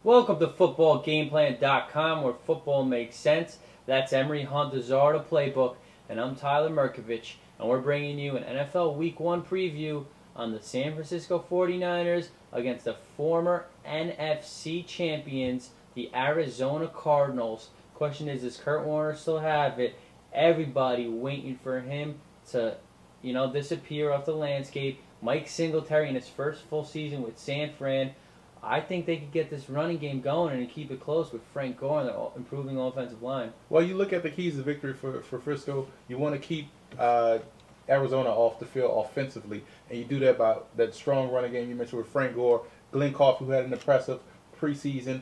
Welcome to footballgameplan.com, where football makes sense. That's Emery Hunt-Azarda playbook, and I'm Tyler Merkovich, and we're bringing you an NFL Week 1 preview on the San Francisco 49ers against the former NFC champions, the Arizona Cardinals. Question is, does Kurt Warner still have it? Everybody waiting for him to, disappear off the landscape. Mike Singletary in his first full season with San Fran. I think they could get this running game going and keep it close with Frank Gore and the improving offensive line. Well, you look at the keys to victory for Frisco. You want to keep Arizona off the field offensively, and you do that by that strong running game you mentioned with Frank Gore, Glenn Coffey, who had an impressive preseason,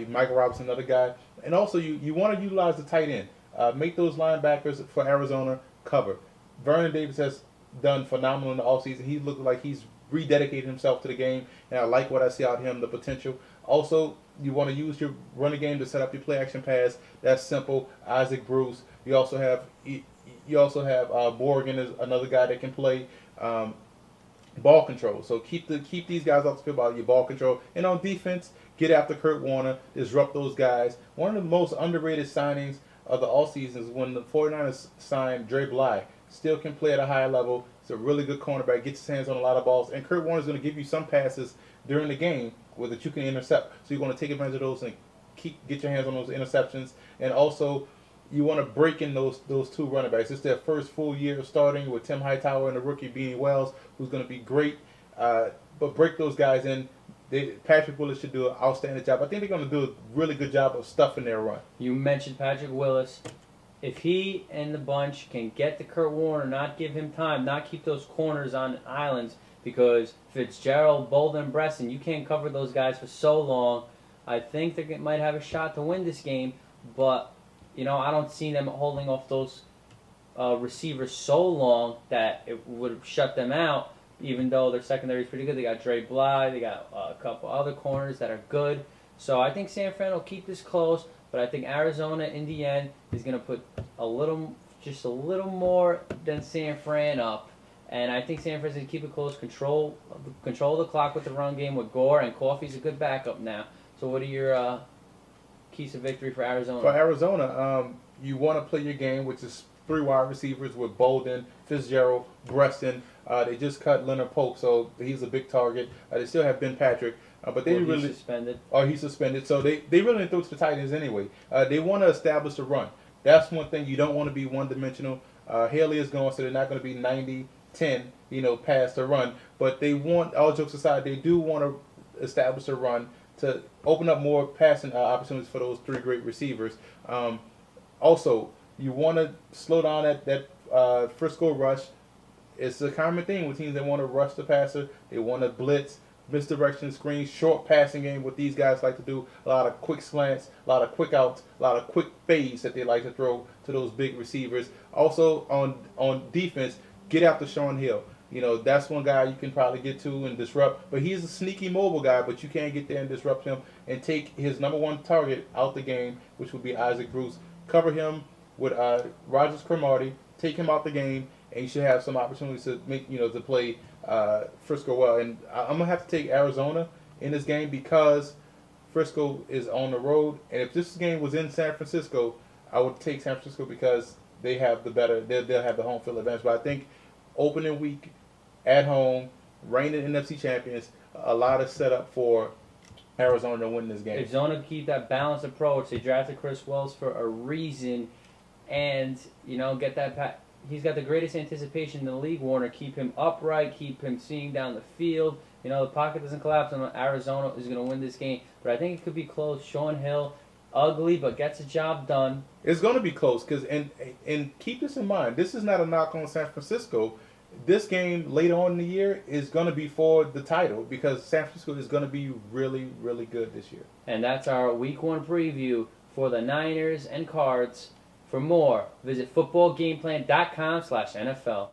Michael Robinson, another guy. And also you want to utilize the tight end. Make those linebackers for Arizona cover. Vernon Davis has done phenomenal in the offseason. He looked like he's rededicated himself to the game, and I like what I see out of him, the potential. Also, you want to use your running game to set up your play action pass. That's simple. Isaac Bruce. You also have Morgan is another guy that can play ball control. So keep these guys off the field by your ball control. And on defense, get after Kurt Warner, disrupt those guys. One of the most underrated signings of the offseason is when the 49ers signed Dre Bly. Still can play at a high level. He's a really good cornerback. Gets his hands on a lot of balls. And Kurt Warner's going to give you some passes during the game that you can intercept. So you want to take advantage of those and get your hands on those interceptions. And also, you want to break in those two running backs. It's their first full year of starting with Tim Hightower and the rookie Beanie Wells, who's going to be great. But break those guys in. Patrick Willis should do an outstanding job. I think they're going to do a really good job of stuffing their run. You mentioned Patrick Willis. If he and the bunch can get to Kurt Warner, not give him time, not keep those corners on islands, because Fitzgerald, Bolden, Bresson, you can't cover those guys for so long. I think they might have a shot to win this game, but I don't see them holding off those receivers so long that it would shut them out, even though their secondary is pretty good. They got Dre Bly, they got a couple other corners that are good. So I think San Fran will keep this close, but I think Arizona in the end is going to put just a little more than San Fran up. And I think San Fran's going to keep it close, control the clock with the run game with Gore, and Coffey's a good backup now. So what are your keys to victory for Arizona? For Arizona, you want to play your game, which is 3 wide receivers with Bolden, Fitzgerald, Breston. They just cut Leonard Polk, so he's a big target. They still have Ben Patrick. But they really suspended. Oh, he's suspended. So they really didn't throw to the tight ends anyway. They want to establish a run. That's one thing. You don't want to be one-dimensional. Haley is gone, so they're not going to be 90-10, pass the run. But they want, all jokes aside, they do want to establish a run to open up more passing opportunities for those 3 great receivers. Also, you want to slow down that Frisco rush. It's a common thing with teams that want to rush the passer. They want to blitz, misdirection screens, short passing game, what these guys like to do. A lot of quick slants, a lot of quick outs, a lot of quick fades that they like to throw to those big receivers. Also, on defense, get after Sean Hill. That's one guy you can probably get to and disrupt. But he's a sneaky mobile guy, but you can't get there and disrupt him and take his number 1 target out the game, which would be Isaac Bruce. Cover him with Rogers Cromartie, take him out the game, and you should have some opportunities to make, to play Frisco well. And I'm gonna have to take Arizona in this game because Frisco is on the road. And if this game was in San Francisco, I would take San Francisco because they have they'll have the home field advantage. But I think opening week at home, reigning NFC champions, a lot of setup for Arizona to win this game. Arizona keep that balanced approach. They drafted Chris Wells for a reason, and get that. He's got the greatest anticipation in the league, Warner. Keep him upright, keep him seeing down the field. The pocket doesn't collapse, and Arizona is going to win this game. But I think it could be close. Sean Hill, ugly, but gets the job done. It's going to be close, and keep this in mind. This is not a knock on San Francisco. This game later on in the year is going to be for the title because San Francisco is going to be really, really good this year. And that's our Week 1 preview for the Niners and Cards. For more, visit footballgameplan.com/NFL.